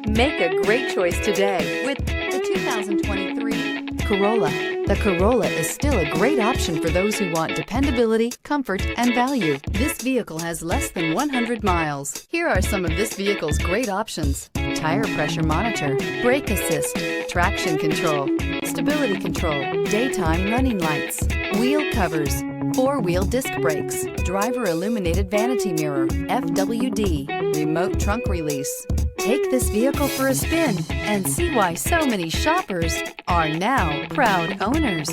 Make a great choice today with the 2023 Corolla. The Corolla is still a great option for those who want dependability, comfort, and value. This vehicle has less than 100 miles. Here are some of this vehicle's great options: tire pressure monitor, brake assist, traction control, stability control, daytime running lights, wheel covers, four-wheel disc brakes, driver illuminated vanity mirror, FWD, remote trunk release. Take this vehicle for a spin and see why so many shoppers are now proud owners.